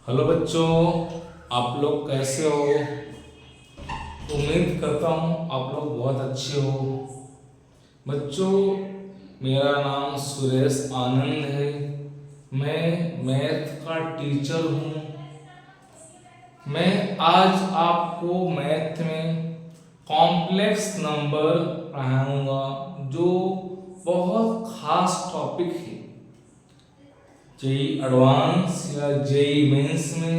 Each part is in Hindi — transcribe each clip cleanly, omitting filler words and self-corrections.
हेलो बच्चों, आप लोग कैसे हो? उम्मीद करता हूँ आप लोग बहुत अच्छे हो। बच्चों, मेरा नाम सुरेश आनंद है। मैं मैथ का टीचर हूँ। मैं आज आपको मैथ में कॉम्प्लेक्स नंबर पढ़ाऊँगा, जो बहुत खास टॉपिक है। जेई एडवांस या जेई मेंस में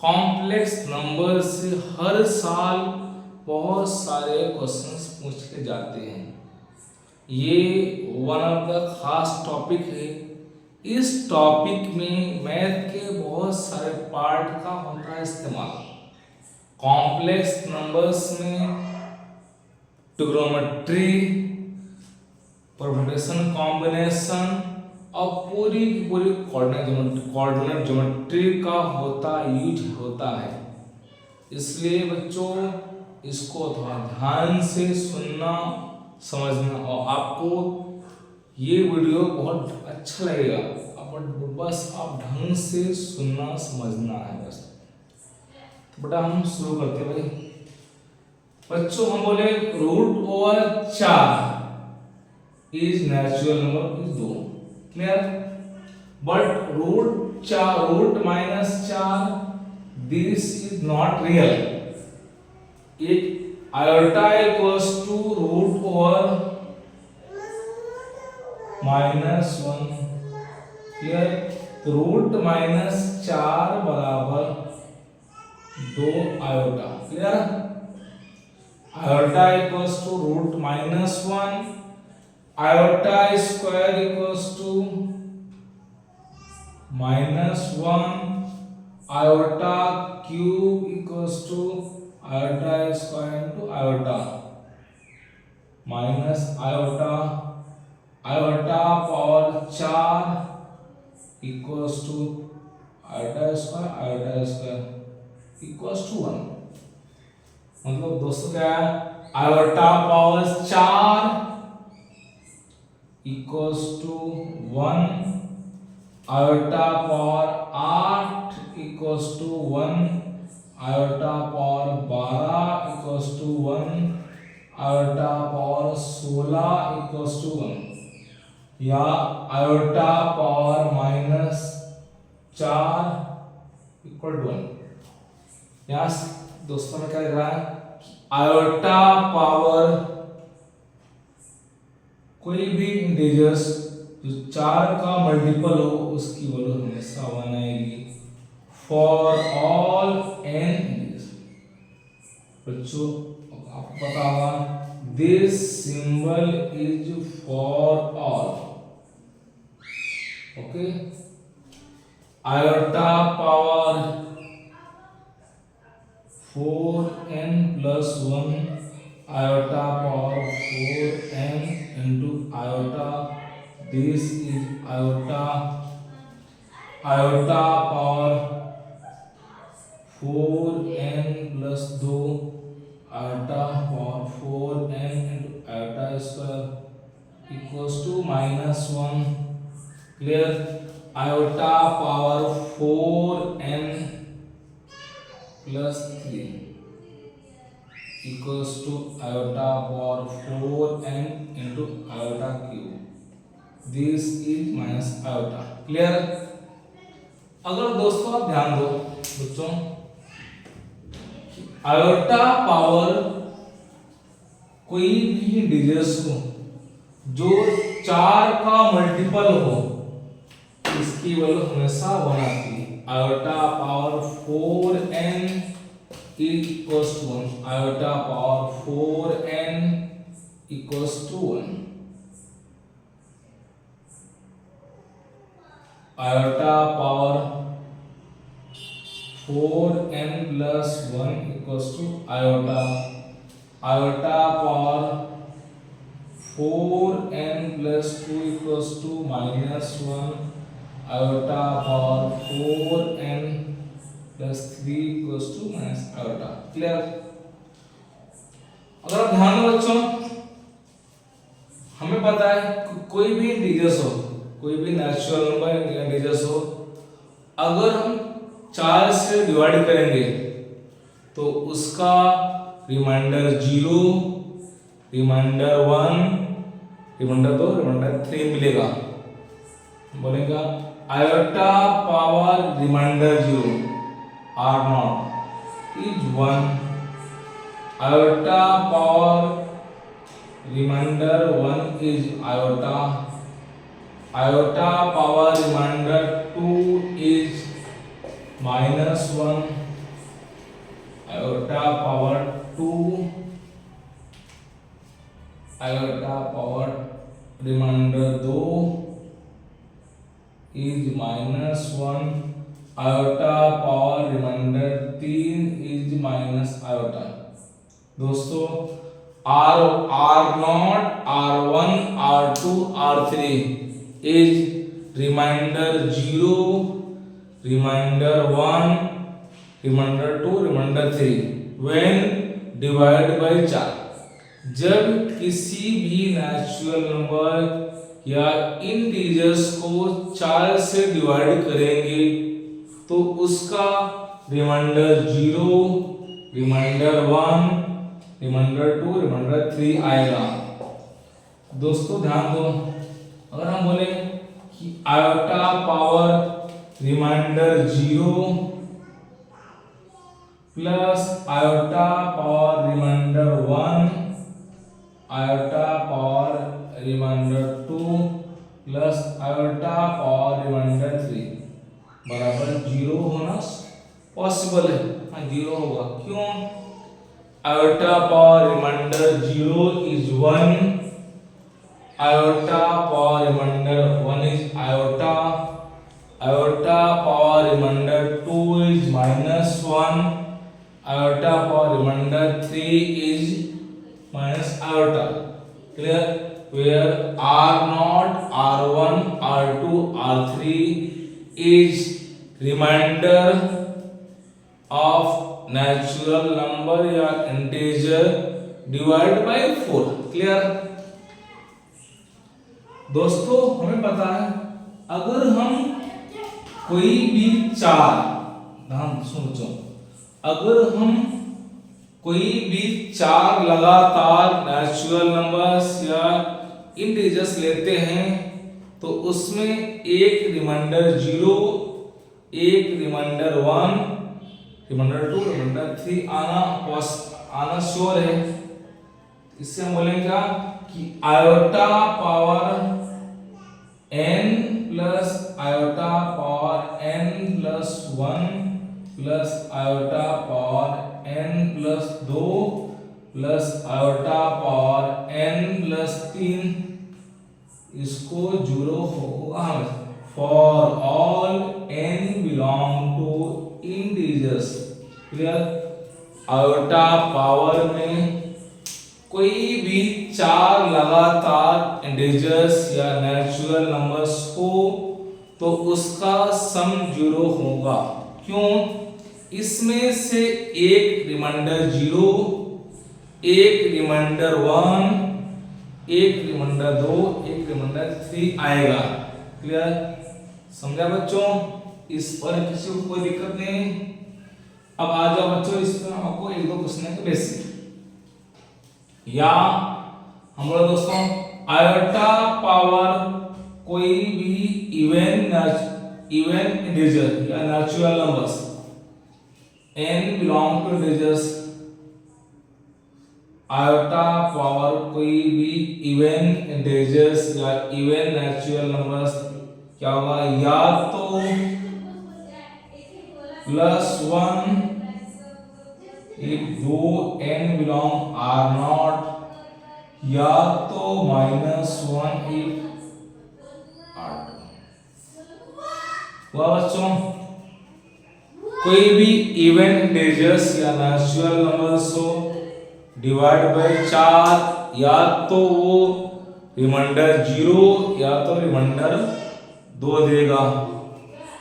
कॉम्प्लेक्स नंबर से हर साल बहुत सारे क्वेश्चंस पूछे जाते हैं। ये वन ऑफ द खास टॉपिक है। इस टॉपिक में मैथ के बहुत सारे पार्ट का होता है इस्तेमाल। कॉम्प्लेक्स नंबर्स में ट्रिग्नोमेट्री, परम्यूटेशन, कॉम्बिनेशन और पूरी की पूरी कोऑर्डिनेट ज्योमेट्री का यूज होता है। इसलिए बच्चों, इसको थोड़ा ध्यान से सुनना, समझना, और आपको ये वीडियो बहुत अच्छा लगेगा। बस आप ढंग से सुनना समझना है बस। तो बेटा हम शुरू करते हैं भाई। बच्चों, हम बोले root over 4 is natural number, is 2, clear. But root minus 4, this is not real. एक iota equals to root over -1, clear. तो रूट माइनस 4 बराबर 2 iota, clear. Iota equals to root -1, iota square equals to -1, iota cube equals to iota square into iota minus iota, iota power 4 equals to iota square equals to 1। मतलब दोस्तों क्या है, iota power 4 equals to 1, iota power 8 equals to 1, iota power 12 equals to 1, iota power 16 equals to 1, या आयोटा पावर -4 इक्वल टू 1। यहाँ दोस्तों में क्या लिख रहा है, आयोटा पावर कोई भी इंटीजर्स जो 4 का मल्टीपल हो उसकी वैल्यू हमेशा 1 आएगी फॉर ऑल n इंटीजर्स। बच्चों, आपको पता होगा this symbol is for all, okay. Iota power 4n plus 1, iota power 4n into iota, this is iota power 4n plus 2, iota power 4n into iota square equals to -1, clear। iota power 4n plus 3 equals to iota power 4n into iota cube, this is minus iota, clear। अगर दोस्तों आप ध्यान दो बच्चों, आयोटा पावर कोई भी डिजिट्स हो जो 4 का मल्टीपल हो इसकी वैल्यू हमेशा 1 आती है। Iota power 4n equals to 1, iota power 4n equals to 1, iota power 4n plus 1 equals to iota power 4n plus 2 equals to -1, iota power 4n plus 3 equals to minus iota, clear। अगर आप ध्यान दो बच्चों, हमें पता है कोई भी इंटीजर्स हो, कोई भी नेचुरल नंबर इंटीजर्स हो, अगर हम 4 से डिवाइड करेंगे तो उसका रिमाइंडर 0, रिमाइंडर 1, रिमाइंडर 2, रिमाइंडर 3 मिलेगा। बोलेगा iota power remainder 0 R naught is 1, iota power remainder 1 is iota, iota power remainder 2 is -1, iota power 2, iota power remainder 2 is -1, iota power remainder 3 is minus iota. दोस्तों R naught, R1, R2, R3 is remainder 0, remainder 1, remainder 2, remainder 3 when divide by 4। जब किसी भी नेचुरल नंबर या इंटीजर्स को 4 से डिवाइड करेंगे तो उसका रिमाइंडर 0, रिमाइंडर 1, रिमाइंडर 2, रिमाइंडर 3 आएगा। दोस्तों ध्यान दो, अगर हम बोले कि iota power remainder 0 plus iota power remainder 1, iota power remainder 2 plus iota power remainder 3 बराबर 0 होना पॉसिबल है। हाँ 0 होगा, क्यों? Iota power remainder 0 is 1, iota power remainder 1 is iota, iota power remainder 2 is -1, iota power remainder 3 is minus iota. Clear? Where R0, R1, R2, R3 is remainder of natural number या integer divided by 4. Clear? दोस्तों हमें पता है अगर हम कोई भी 4, ध्यान सुनो, अगर हम कोई भी 4 लगातार नेचुरल नंबर्स या इंटीजर्स लेते हैं तो उसमें एक रिमाइंडर 0, एक रिमाइंडर 1, रिमाइंडर 2, रिमाइंडर 3 आना श्योर है। इससे हम बोलेंगे कि iota power n plus iota power n plus 1 plus iota power n plus 2 plus iota power n plus 3 इसको 0 होगा for all n belong to integers. Clear? Iota power में कोई भी 4 लगातार इंटीजर्स या नेचुरल नंबर्स हो तो उसका सम 0 होगा। क्यों? इसमें से एक रिमाइंडर 0, एक रिमाइंडर 1, एक रिमाइंडर 2, एक रिमाइंडर 3 आएगा। क्लियर? समझा बच्चों? इस पर किसी को कोई दिक्कत नहीं। अब आ जाओ बच्चों, इसमें आपको 1-2 क्वेश्चन है बेसिक। या हम बोले दोस्तों आयोटा पावर कोई भी इवन इंटीजर या natural numbers n belong to integers, iota power कोई भी इवन इंटीजर्स या इवन नेचुरल नंबर्स क्या होगा? या तो +1 if दो n बिलोंग R0, या तो -1 if R2। हुआ बच्चों? कोई भी इवन इंटीजर्स या नेचुरल नंबर्स हो डिवाइड बाय 4, या तो वो रिमाइंडर 0 या तो रिमाइंडर 2 देगा।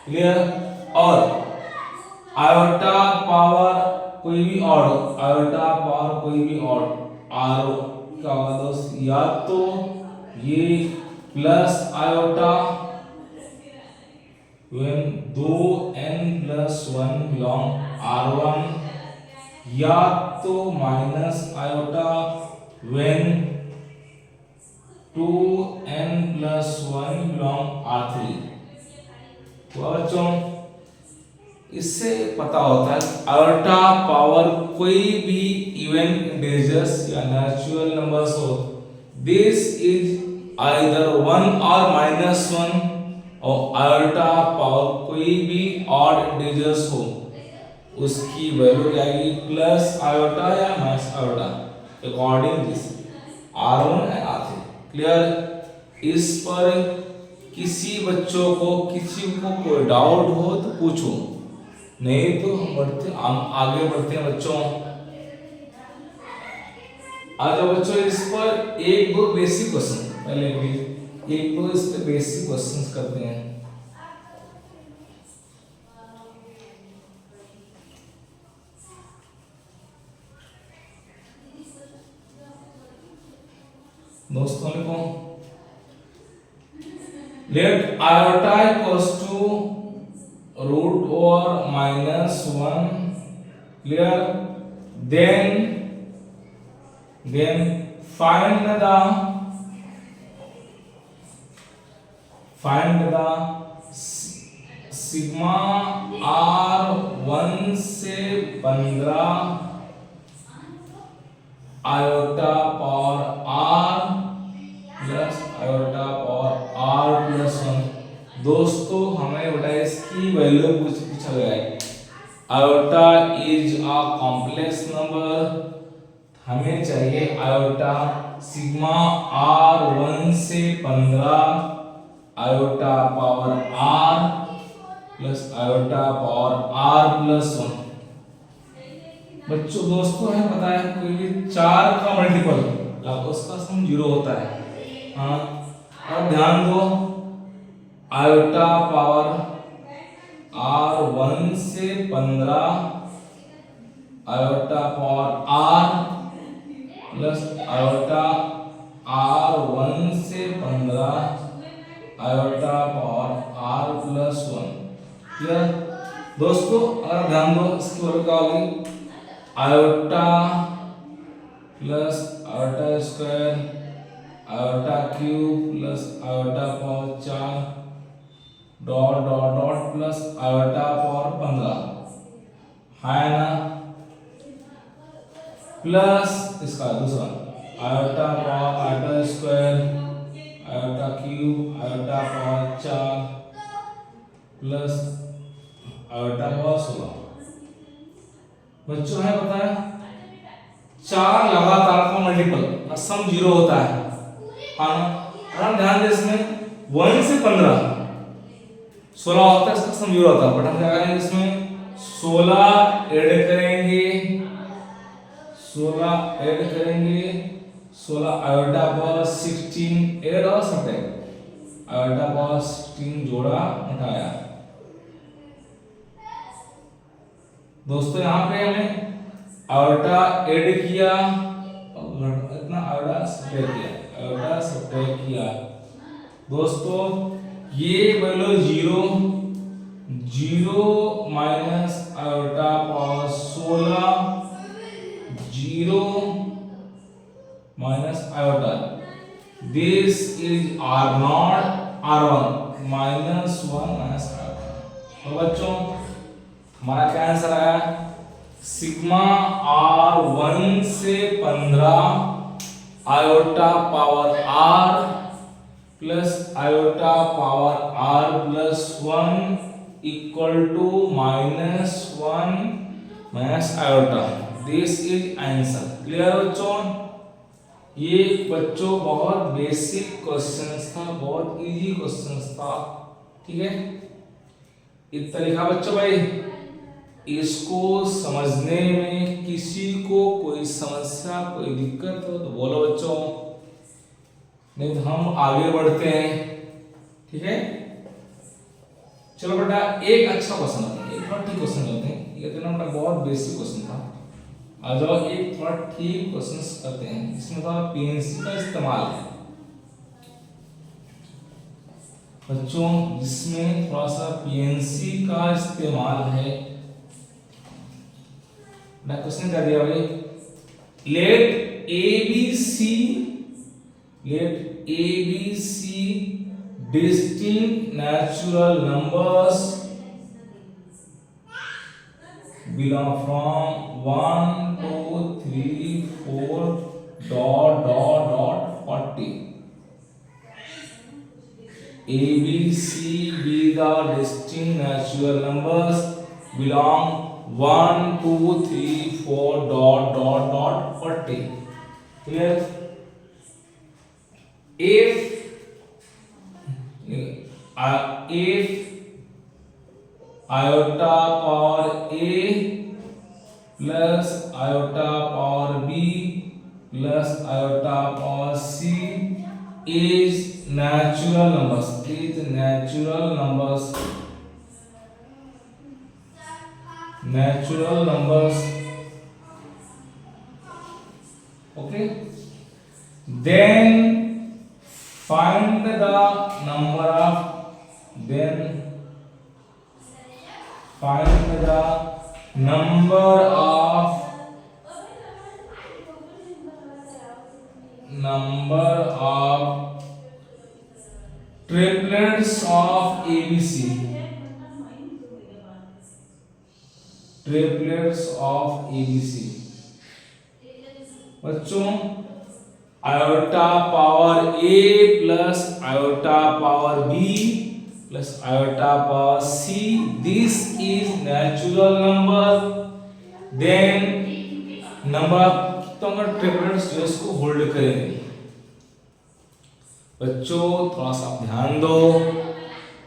क्लियर? और आयोटा पावर कोई भी ऑड, आयोटा पावर कोई भी ऑड आर क्या होगा दोस्त? या तो ये plus iota when 2n plus one belong R1 या तो minus iota when 2n plus one belong R3। तो बच्चों इससे पता होता है आयोटा पावर कोई भी इवन इंटीजर्स या नेचुरल नंबर्स हो, दिस इज आइदर वन और माइनस वन, और आयोटा पावर कोई भी ऑड इंटीजर्स हो उसकी वैल्यू क्या आएगी प्लस आयोटा या minus iota according this R1 and R3। Clear? इस पर किसी बच्चों को किसी को कोई डाउट हो तो पूछो, नहीं तो हम आगे बढ़ते हैं बच्चों। आज बच्चों इस पर एक दो बेसिक क्वेश्चन, पहले भी एक दो इस पे बेसिक क्वेश्चंस करते हैं। दोस्तों लिखो, let iota equals to root over minus one. Clear? then find the sigma R1 से 15 iota power R plus iota power R plus 1। दोस्तों हमें बेटा इसकी वैल्यू पूछा गया है। Iota is a complex number, हमें चाहिए आयोटा सिग्मा R1 से 15 iota power R plus iota power R plus 1। बच्चों दोस्तों है पता है कोई भी 4 का मल्टीपल उसका सम 0 होता है। हाँ, और ध्यान दो आयोटा पावर R1 से 15 iota power R plus iota R1 से 15 iota power R plus 1। Clear? दोस्तों अगर ध्यान दो इसकी वैल्यू क्या होगी iota plus iota square iota cube plus iota power 4 dot dot dot plus iota power 15 है ना, प्लस इसका दूसरा iota power iota square iota cube iota power 4 plus iota power 16। बच्चों है पता है 4 लगातार का मल्टीपल का सम 0 होता है। हाँ ना, ध्यान दे इसमें 1 से 15 16 होता है, इसका सम 0 होता है। बट हम क्या करेंगे इसमें 16 ऐड करेंगे 16 आयोटा पावर 16 ऐड और सब्ट्रैक्ट आयोटा पावर 16 जोड़ा घटाया। दोस्तों यहाँ पे हमने आयोटा ऐड किया और इतना आयोटा सब्ट्रैक्ट किया। दोस्तों ये value 0 minus iota power 16 0 minus iota, this is R0 R1 minus 1 minus iota. तो बच्चों हमारा क्या आंसर आया सिग्मा R1 से 15 iota power R plus iota power R plus 1 equal to minus 1 minus iota, this is answer. Clear बच्चों? ये बच्चों बहुत बेसिक क्वेश्चंस था, बहुत इजी क्वेश्चंस था। ठीक है, इतना लिखा बच्चों भाई। इसको समझने में किसी को कोई समस्या कोई दिक्कत हो तो बोलो बच्चों, नहीं तो हम आगे बढ़ते हैं। ठीक है, चलो बेटा एक अच्छा क्वेश्चन होता है, एक थोड़ा ठीक क्वेश्चन होते हैं। ये तो ना बेटा बहुत बेसिक क्वेश्चन था। आ जाओ एक थोड़ा ठीक क्वेश्चन करते हैं, इसमें थोड़ा पेंसिल का इस्तेमाल है। बच्चों जिसमें थोड़ा सा पीएनसी का इस्तेमाल है। मैं क्वेश्चन क्या दिया भाई, let A B C distinct natural numbers belong from 1 2 3 4 dot dot dot 40. A B C be the distinct natural numbers belong 1 2 3 4 dot dot dot 40. Clear? If iota power a plus iota power b plus iota power c is natural numbers, okay, then find the number of triplets of ABC. बच्चों iota power a plus iota power b plus iota power c, this is natural number. Then number तो हम ट्रिपलेट्स जो इसको होल्ड करेंगे। बच्चों थोड़ा सा ध्यान दो।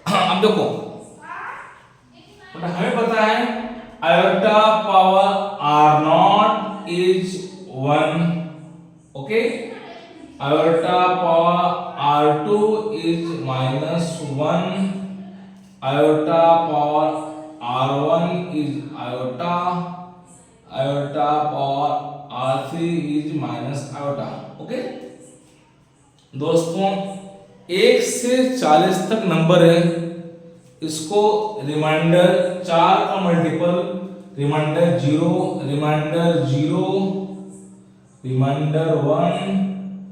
अब देखो हमें पता है iota power r naught is 1, okay, iota power r two is -1, iota power r one is iota, iota power r three is -iota, okay. दोस्तों 1 से 40 तक नंबर है, इसको रिमाइंडर 4 का multiple remainder 0, remainder 0, remainder 1,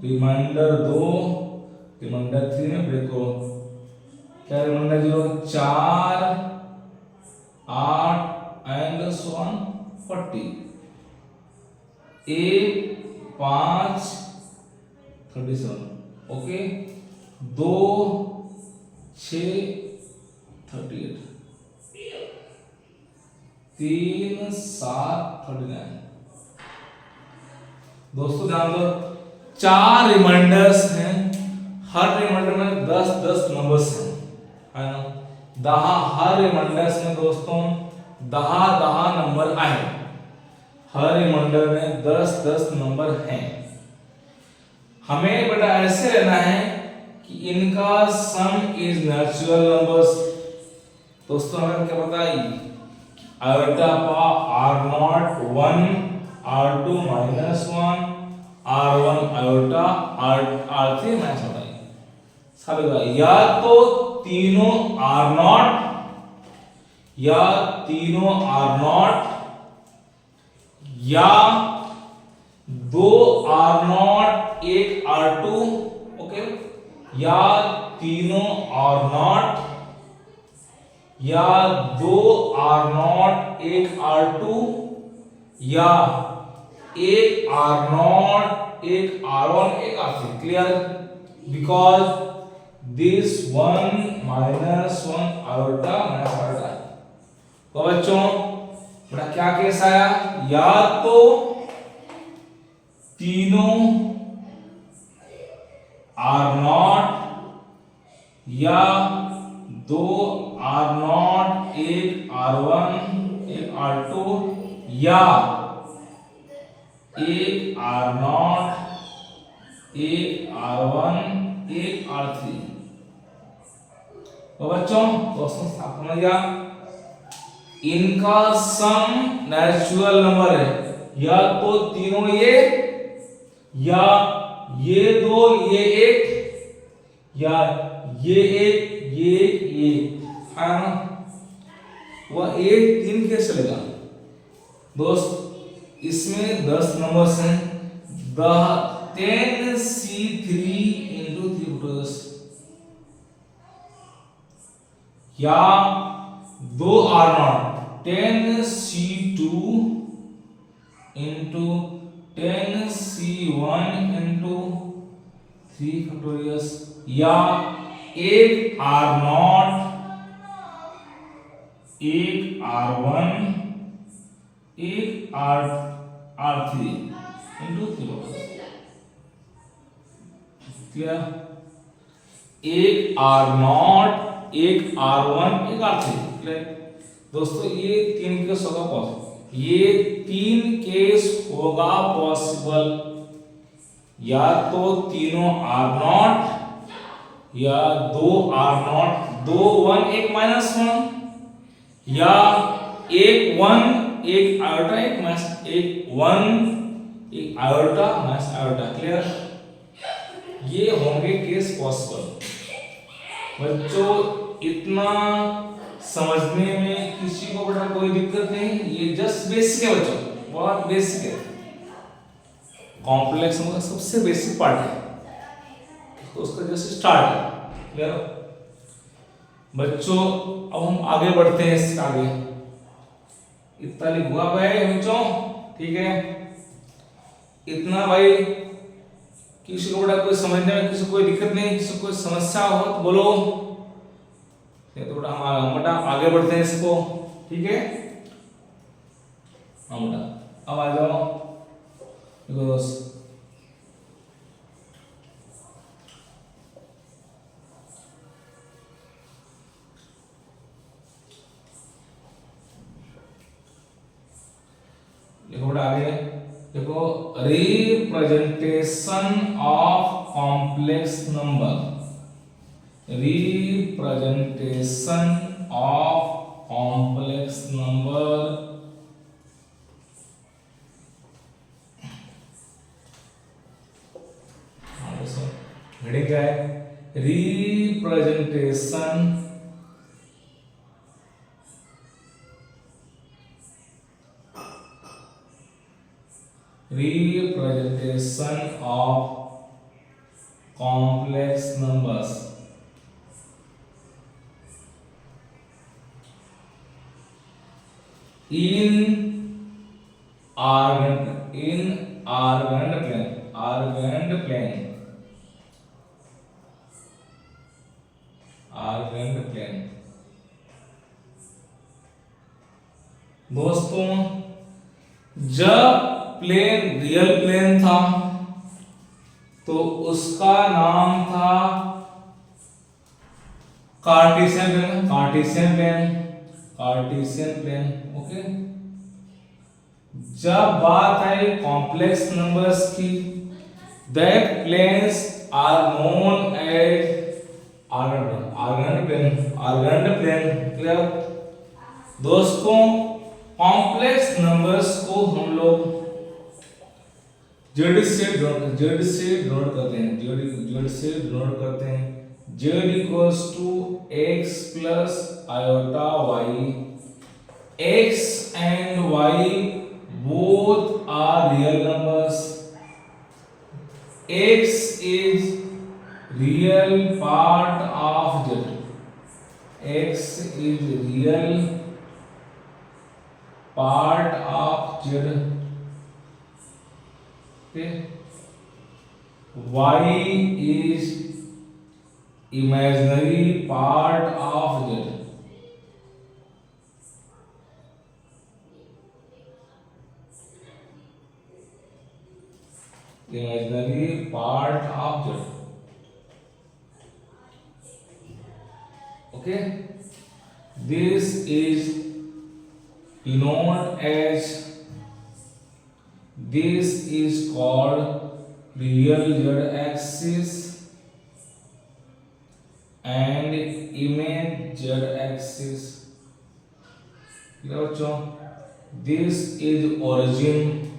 remainder 2, remainder 3 में ब्रेक करो। क्या remainder 0, 4, 8 and so on 40, 1 5 37, okay, 2 6 38, 3 7 39। दोस्तों ध्यान दो, 4 रिमाइंडर्स हैं, हर रिमाइंडर में 10-10 नंबर्स हैं, है ना। हर रिमाइंडर्स में दोस्तों 10 नंबर आए, हर रिमाइंडर में 10-10 नंबर हैं। हमें बेटा ऐसे लेना है कि इनका सम इज नेचुरल नंबर्स। दोस्तों हमें क्या पता है, iota power r naught 1, R2 -1, R1 iota, R3 -1। साबित या तो तीनों R0 या तीनों R0 या 2 R0 1 R2, ओके, या तीनों R0 या 2 R0 1 R2 या 1 R0 1 R1 1 R3। Clear? Because this 1 -1 iota -iota. तो बच्चों बड़ा क्या केस आया, या तो तीनों R0 या 2 R0 1 R1 1 R2 या 1 R0 1 R1 1 R3। तो बच्चों दोस्तों समझ गया, इनका सम नेचुरल नंबर है, या तो तीनों ये या ये 2 ये 1 या ये 1 ये है ना, वह एक 3 कैसे चलेगा दोस्त, इसमें 10 नंबर्स हैं, 10C3 इंटू 3 या 2R0 10C2 into 10C1 into 3 या 1R0 1R1 1R3 into 3 clear, 1R0 1R1 1R3 clear दोस्तों, ये 3 केस होगा पॉसिबल, ये 3 केस होगा पॉसिबल, या तो तीनों R0 या 2R0 2 1 1 -1 या 1 1 1 आयोटा 1 1 1 आयोटा आयोटा क्लियर, ये होंगे केस पॉसिबल। बच्चों इतना समझने में किसी को बेटा कोई दिक्कत नहीं, ये जस्ट बेसिक है बच्चों, बहुत बेसिक है, कॉम्प्लेक्स नंबर सबसे बेसिक पार्ट है, तो उसका जस्ट स्टार्ट है क्लियर बच्चों। अब हम आगे बढ़ते हैं, इससे आगे इतना लिखूंगा भाई बच्चों, ठीक है, इतना भाई किसी को बेटा कोई समझने में किसी को कोई दिक्कत नहीं, किसी को कोई समस्या हो तो बोलो, ये तो बेटा हम बेटा आगे बढ़ते हैं इसको, ठीक है। हाँ बेटा अब आ जाओ, देखो दोस्त देखो बेटा आगे देखो, representation of complex number, representation of complex number heading क्या है, representation of complex numbers in Argand plane दोस्तों, जब प्लेन रियल प्लेन था तो उसका नाम था कार्टेशियन प्लेन, ओके। जब बात आई कॉम्प्लेक्स नंबर्स की, that planes are known as Argand plane clear दोस्तों। कॉम्प्लेक्स नंबर्स को हम लोग जेड से डिनोट करते हैं, Z equals to X plus iota Y, X and Y both are real numbers, X is real part of Z, X is real part of Z, y is imaginary part of z, imaginary part of z, okay. This is denoted as, this is called real z axis and image z axis. This is origin,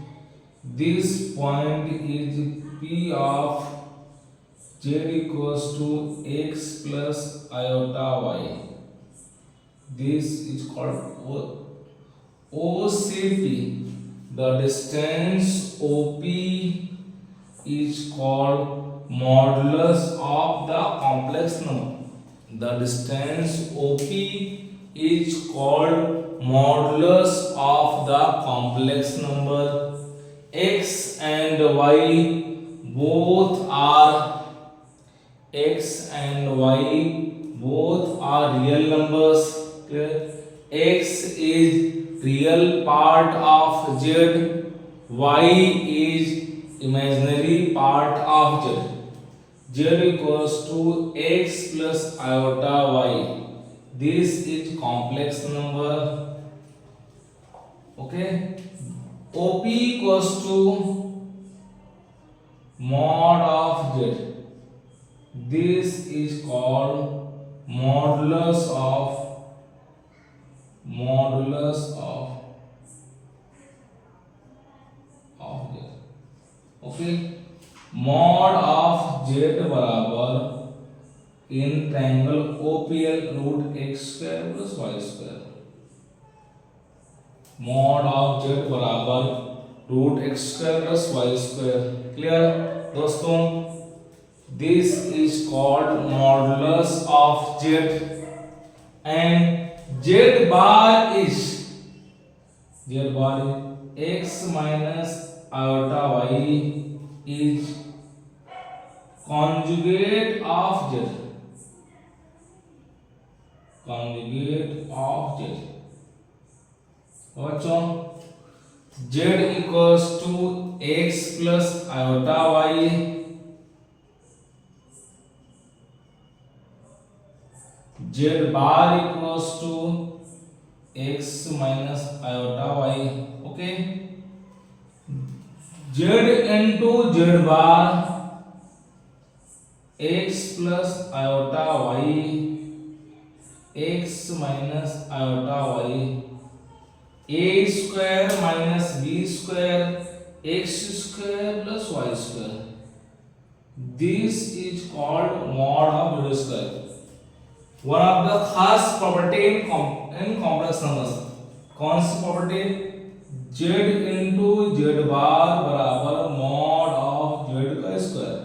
this point is P of z equals to x plus iota y. This is called OCP. The distance OP is called modulus of the complex number. The distance OP is called modulus of the complex number. X and y both are real numbers. X is real part of z, y is imaginary part of z. Z equals to x plus iota y. This is complex number. Okay. OP equals to mod of z. This is called modulus of z. Okay. Mod of z बराबर इन triangle OPL root x square plus y square. mod of z बराबर root x square plus y square. Clear दोस्तों? This is called modulus of z, and z bar is x minus iota y is conjugate of z. बच्चों z equals to x plus iota y. Z bar equals to x minus iota y. Okay. Z into z bar x plus iota y, x minus iota y, a square minus b square, x square plus y square. This is called mod of z square. One of the खास प्रॉपर्टी इन कॉम्प्लेक्स नंबर्स. कौन सी प्रॉपर्टी? z इंटू जेड बार बराबर मॉड ऑफ z का स्क्वायर.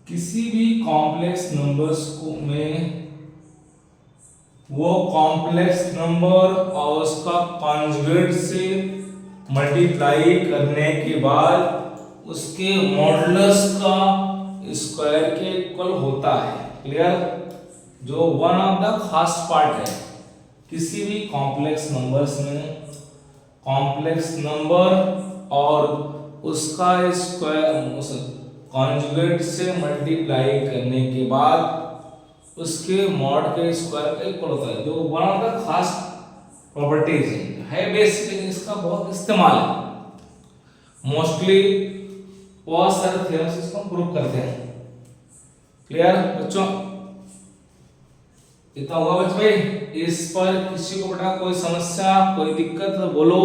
किसी भी कॉम्प्लेक्स नंबर्स को में वो कॉम्प्लेक्स नंबर और उसका कॉन्जुगेट से मल्टीप्लाई करने के बाद उसके मॉडुलस का स्क्वायर के इक्वल होता है. क्लियर? जो वन ऑफ द खास पार्ट है किसी भी कॉम्प्लेक्स नंबर्स में, कॉम्प्लेक्स नंबर और उसका स्क्वायर कॉन्जुगेट से मल्टीप्लाई करने के बाद उसके मॉड के स्क्वायर का इक्वल होता है. जो वन ऑफ द खास प्रॉपर्टीज है बेसिकली इसका बहुत इस्तेमाल है. मोस्टली बहुत सारे थ्योरम्स इसको प्रूव करते हैं. क्लियर बच्चों? इतना हुआ बच्चे भाई. इस पर किसी को बेटा कोई समस्या कोई दिक्कत तो बोलो,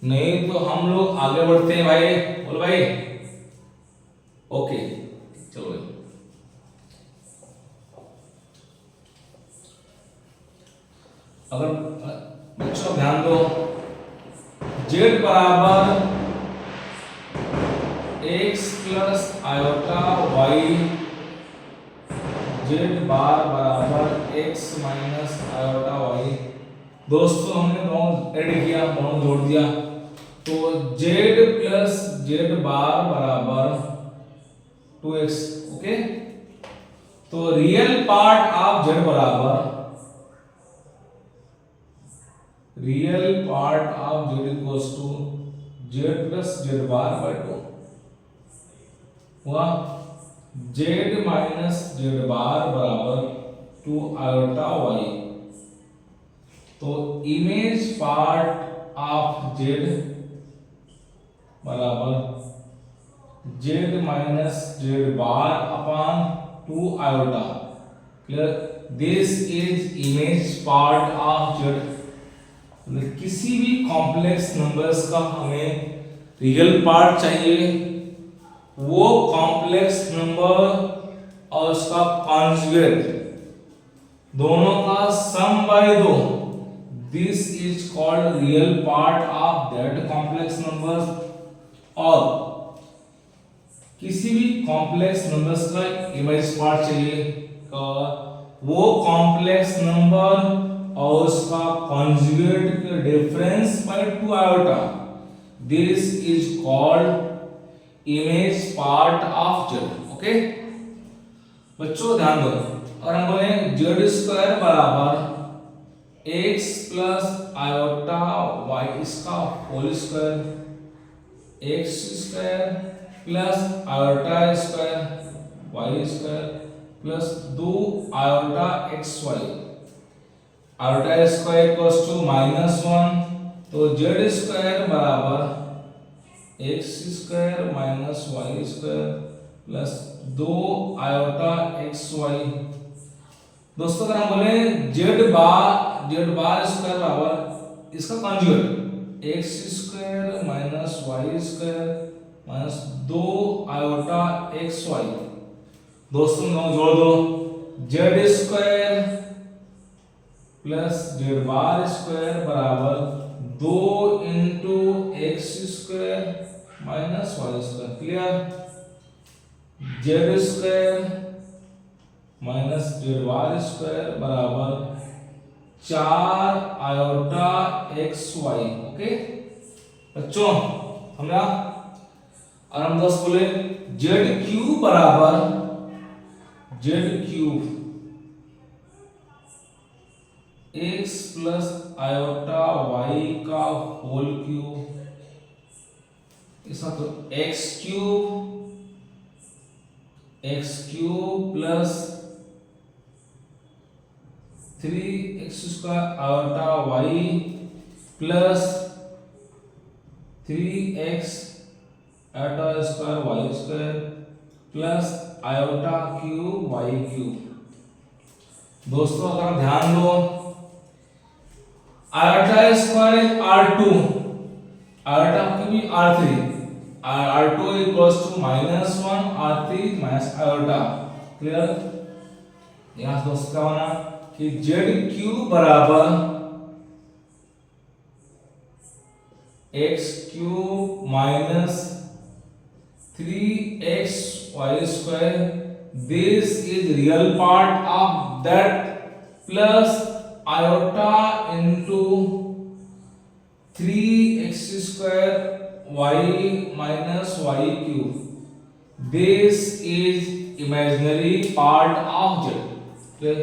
नहीं तो हम लोग आगे बढ़ते हैं भाई. बोलो भाई. ओके चलो भाई. अगर बच्चों ध्यान दो, z बराबर x plus iota y, z bar बराबर x माइनस आयोटा y. दोस्तों हमने दोनों ऐड किया, दोनों जोड़ दिया, तो z प्लस z बार बराबर 2x. ओके. तो रियल पार्ट ऑफ z बराबर real part of z equals to z plus z bar by 2 हुआ. z माइनस z बार बराबर 2 आयोटा y. तो इमेज पार्ट ऑफ z बराबर z minus z bar upon 2 iota. Clear? This is image part of z. किसी भी कॉम्प्लेक्स नंबर्स का हमें रियल पार्ट चाहिए, वो कॉम्प्लेक्स नंबर और उसका कॉन्जुगेट दोनों का सम बाय दो, this is called real part of that complex number. और किसी भी कॉम्प्लेक्स नंबर्स का इमेज पार्ट चाहिए, वो कॉम्प्लेक्स नंबर और उसका कॉन्जुगेट के difference by 2 iota, this is called image part of z. Okay बच्चों ध्यान दो, और हम बोले जेड स्क्वायर बराबर एक्स प्लस आयोटा वाई इसका whole square, x square plus iota square y square plus 2 iota X Y, iota square equals to -1, तो जेड स्क्वायर बराबर X square minus Y square plus 2 iota X Y. दोस्तों अगर हम बोले जेड बार स्क्वायर बराबर इसका conjugate X square minus Y square minus 2 iota X Y, दोस्तों दोनों जोड़ दो, Z square plus Z bar square बराबर 2 into X square minus Y square. Clear? Z square minus Z bar square बराबर 4 आयोटा एक्स वाई। ओके बच्चों हमरा, और हम दोस्त बोले जेड क्यूब बराबर z cube x plus iota y का होल क्यूब, इसका तो x cube plus 3x square iota y plus 3x iota square y square plus iota cube y cube. दोस्तों अगर ध्यान दो, iota square r2 iota cube r3, r2 equals to -1 r3 minus iota. Clear? यहां दोस्तों क्या होना कि जेड क्यूब बराबर x cube minus 3x Y square, this is real part of that plus iota into 3x square Y minus Y cube, this is imaginary part of Z.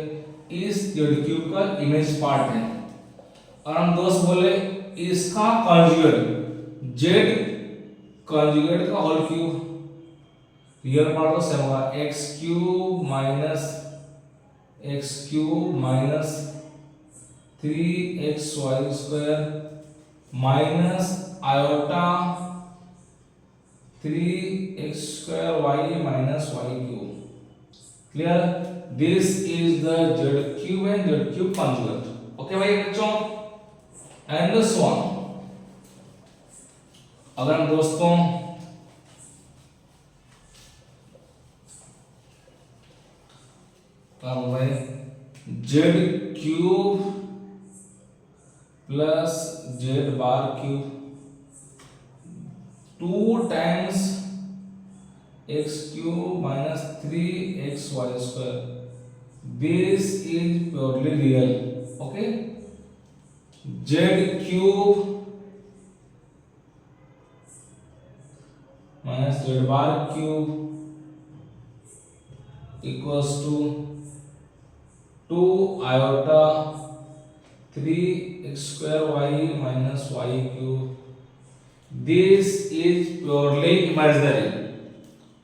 इस जेड क्यूब का इमेज पार्ट है। और हम दोस्त बोले इसका कॉन्जुगेट जेड कॉन्जुगेट का होल क्यूब, रियल पार्ट तो सेम होगा, X cube minus 3x Y square minus iota 3x square Y minus Y cube. Clear? This is the Z cube and Z cube conjugate. Okay भाई बच्चों, एंड सो ऑन। अगर हम दोस्तों भाई Z cube plus Z bar cube 2 times X cube minus 3x Y square, this is purely real. Okay, Z cube minus Z bar cube equals to 2 iota 3x square Y minus Y cube, this is purely imaginary.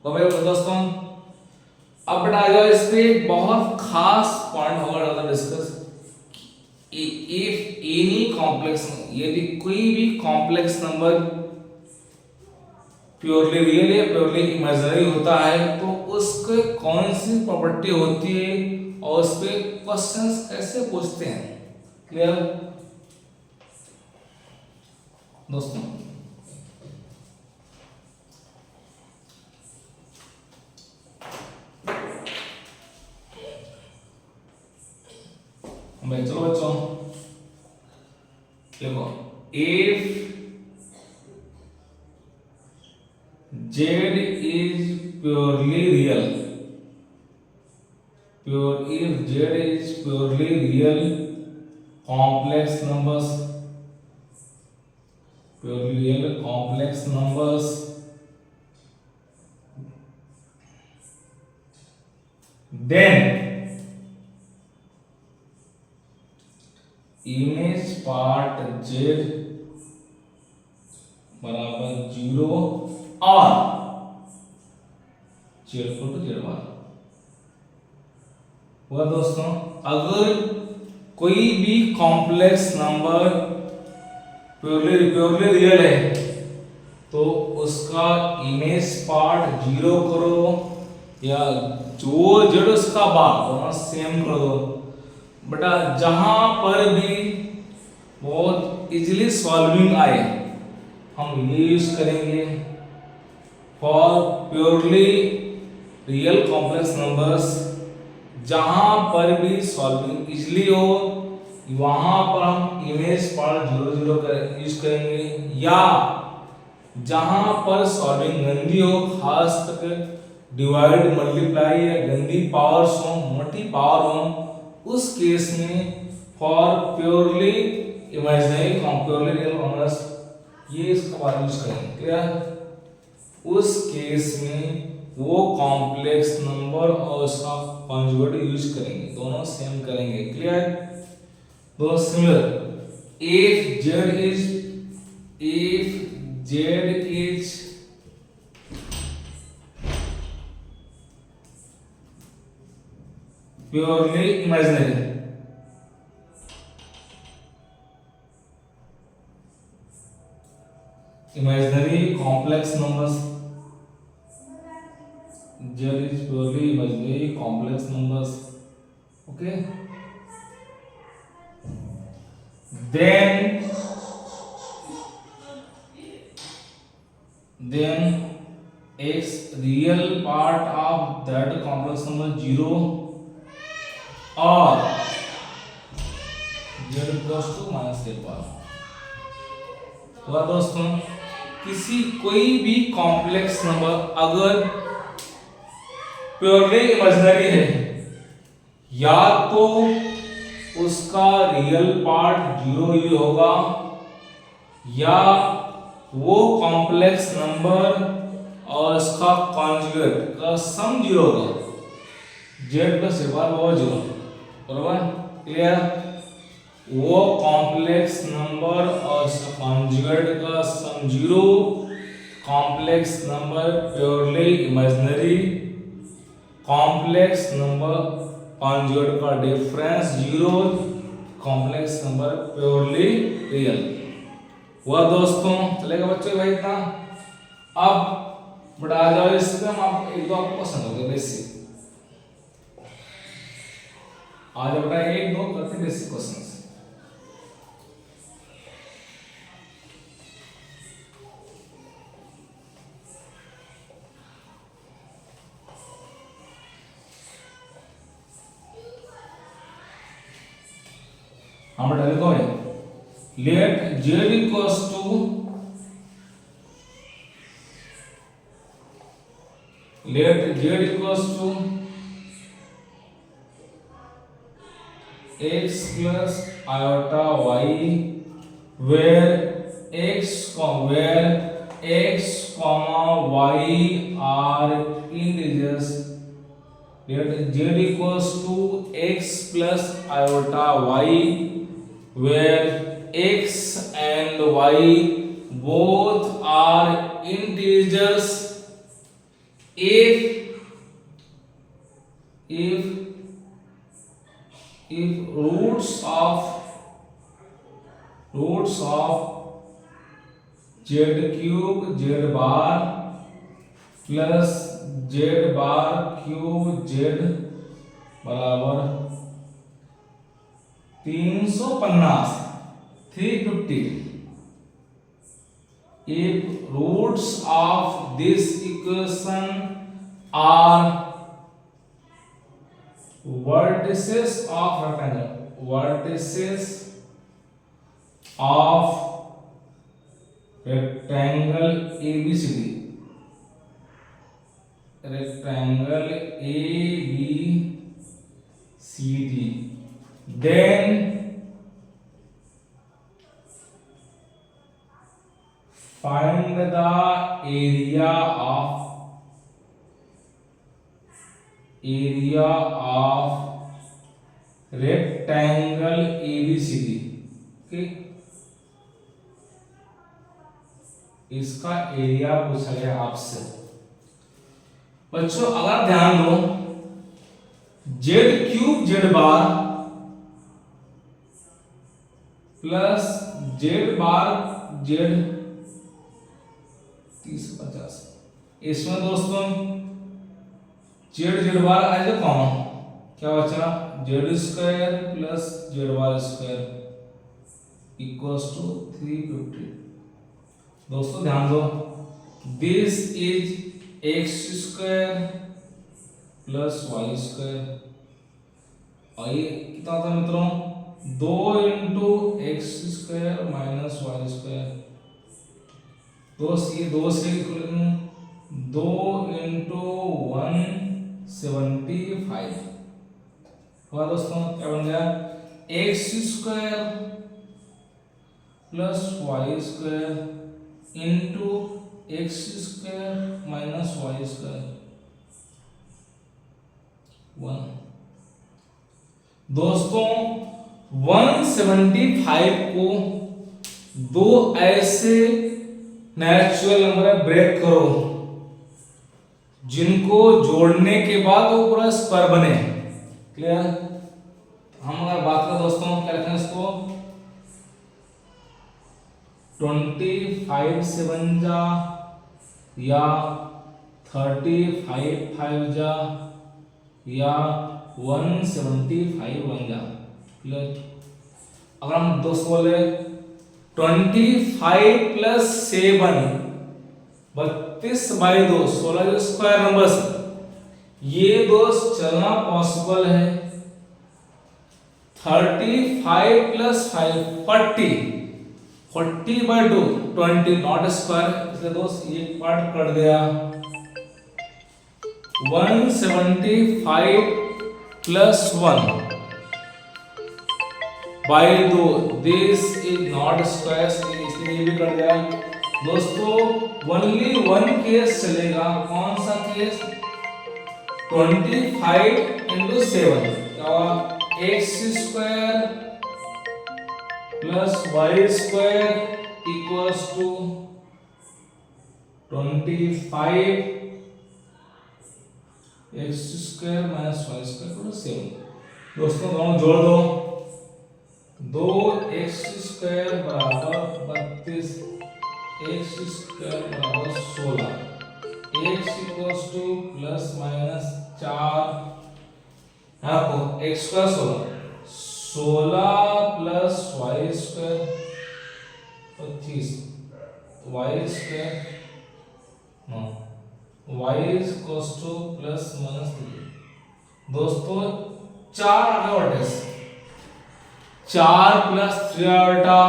तो भाई दोस्तों अब बेटा आ जाओ, इस पे एक बहुत खास पॉइंट होगा डिस्कस। इफ एनी कॉम्प्लेक्स, यदि कोई भी कॉम्प्लेक्स नंबर प्योरली रियल या प्योरली इमेजिनरी होता है तो उसके कौन सी प्रॉपर्टी होती है और उस पे क्वेश्चंस कैसे पूछते हैं। क्लियर दोस्तों? if z is purely real, if z is purely real complex numbers, purely real complex numbers, then image part z बराबर 0 और z इक्वल टू z बार हुआ। दोस्तों अगर कोई भी कॉम्प्लेक्स नंबर प्योरली रियल है तो उसका इमेज पार्ट 0 करो या जो जड़ उसका बार दोनों सेम कर दो। बेटा जहां पर भी बहुत इजीली सॉल्विंग आए हम ये यूज करेंगे for purely real complex numbers. जहां पर भी सॉल्विंग इजीली हो वहां पर हम इमेज पार्ट 0 0 यूज करेंगे, या जहां पर सॉल्विंग गंदी हो खास करके डिवाइड मल्टीप्लाई या गंदी पावर्स हो मोटी पावर हो उस केस में for purely imaginary purely real numbers ये इसका बार यूज करेंगे। क्लियर? उस केस में वो कॉम्प्लेक्स नंबर और उसका कॉन्जुगेट यूज करेंगे, दोनों सेम करेंगे। क्लियर? दोनों similar. if z is purely imaginary complex numbers, z is purely imaginary complex numbers, okay, then x real part of that complex number 0 और z equals to माइनस एक बार हुआ। दोस्तों किसी कोई भी कॉम्प्लेक्स नंबर अगर प्योरली इमेजिनरी है या तो उसका रियल पार्ट 0 ही होगा या वो कॉम्प्लेक्स नंबर और उसका कॉन्जुगेट का सम 0 होगा। z प्लस एक बार वो 0 बराबर। क्लियर? वो कॉम्प्लेक्स नंबर और उसका कॉन्जुगेट का sum 0, complex number purely imaginary, complex number conjugate का difference 0, complex number purely real हुआ। दोस्तों चलेगा बच्चों भाई इतना। अब बढ़ा जाओ इससे हम आप एक दो आपको पसंद होगा बेसिक। आज बेटा एक दो करते बेसिक क्वेश्चंस। हम बेटा लिखो let z equals to x plus iota y where x comma y are integers। let z equals to x plus iota y where x and y both are integers if roots of z cube z bar plus z bar cube z बराबर 350 350 if roots of this equation are vertices of rectangle ABCD, rectangle ABCD, then find the area of rectangle ABCD। Okay, इसका एरिया पूछा गया आपसे। बच्चों अगर ध्यान दो, जेड क्यूब जेड बार प्लस जेड बार जेड 30-50, इसमें दोस्तों जेड जेड बार आएगा कॉमन, क्या बचा? Z square plus Z bar square equals to 350। दोस्तों ध्यान दो, this is X square plus Y square, और ये कितना होता है मित्रों? 2 into X square minus Y square. दोस्त ये 2 से 2 इंटू 175 हुआ दोस्तों, क्या बन गया? X square plus Y square into X square minus Y square 1। दोस्तों 175 को 2 ऐसे नेचुरल नंबर में ब्रेक करो जिनको जोड़ने के बाद वो पूरा स्क्वायर बने। क्लियर? हम अगर बात करें दोस्तों, क्या लिखें इसको? 25 से बन जा या 35 5 जा या 175 बन जा। क्लियर? अगर हम दोस्त बोले 25 प्लस 7 32/2 16 जो स्क्वायर नंबर्स, ये दोस्त चलना पॉसिबल है। 35 प्लस 5 40/2 20 नॉट स्क्वायर, इसलिए दोस्त ये पार्ट कट गया। 175 plus 1/2 this is not square, इसलिए ये भी कट गया। दोस्तों ओनली 1 केस चलेगा, कौन सा case? 25 into 7 X square plus Y square equals to 25 X square minus Y square plus 7। दोस्तों दोनों जोड़ दो, 2 एक्स स्क्वायर बराबर 32, एक्स स्क्वायर बराबर 16, X equals to plus minus 4, आपको X square 16 plus Y square 25, Y square Y equals to plus minus 3। दोस्तों 4 आगे वर्टेक्स, 4 प्लस 3 आल्टा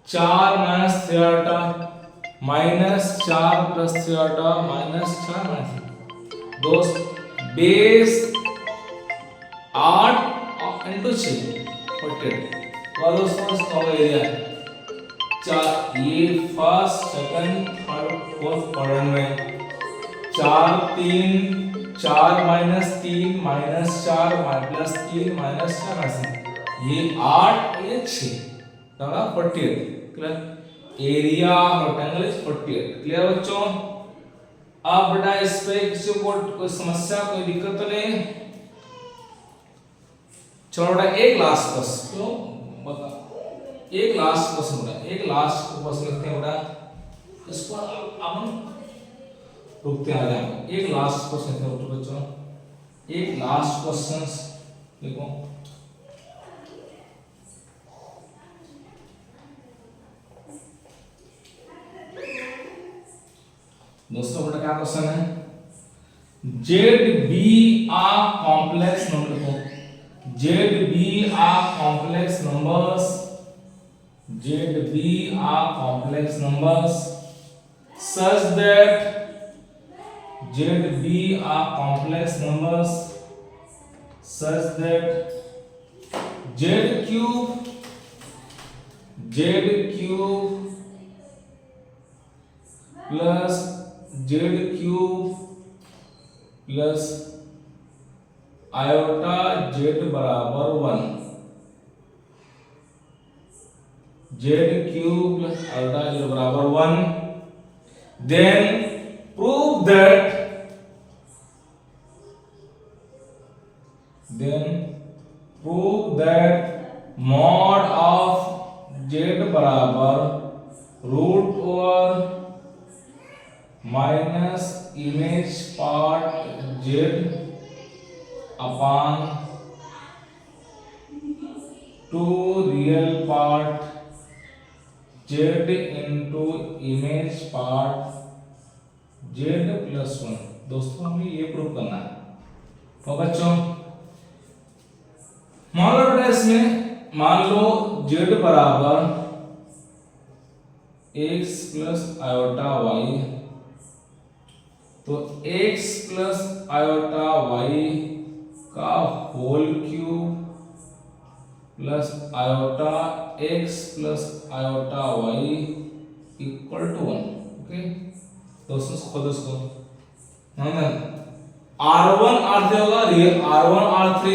4 माइनस 3 आल्टा माइनस 4 प्लस 3 आल्टा माइनस 4 माइनस। दोस्त बेस 8 इंटू 6 48। और दोस्तों इसका एरिया है 4, ये first second third fourth quadrant में 4 3 4 माइनस 3 माइनस 4 प्लस 3 माइनस 4 ऐसे, ये 8 ये 6 होगा 48। Clear? Area rectangle is 48। Clear बच्चों? अब बेटा इस पे किसी को कोई समस्या कोई दिक्कत तो नहीं? चलो बेटा एक लास्ट क्वेश्चन, क्यों बता, एक लास्ट क्वेश्चन बेटा, एक लास्ट क्वेश्चन लिखते हैं बेटा, इसको अब हम रुकते हैं आगे। एक लास्ट क्वेश्चन लिखते हैं बच्चों, एक लास्ट क्वेश्चन देखो। दोस्तों बेटा क्या क्वेश्चन है? Z be a complex number को, Z be a complex numbers ZB are complex numbers such that ZB are complex numbers such that Z cube plus Z cube plus iota Z बराबर 1, Z cube plus iota Z बराबर 1, then prove that mod of Z बराबर root over minus image part Z upon 2 real part Z into image part Z plus 1। दोस्तों हमें ये प्रूव करना है। तो बच्चों मान लो बेटा इसमें मान लो Z बराबर x प्लस आयोटा y, तो x प्लस आयोटा y का whole cube plus iota x plus iota y equal to 1। Okay दोस्तों खुद उसको R1 R3 होगा, रियल R1 R3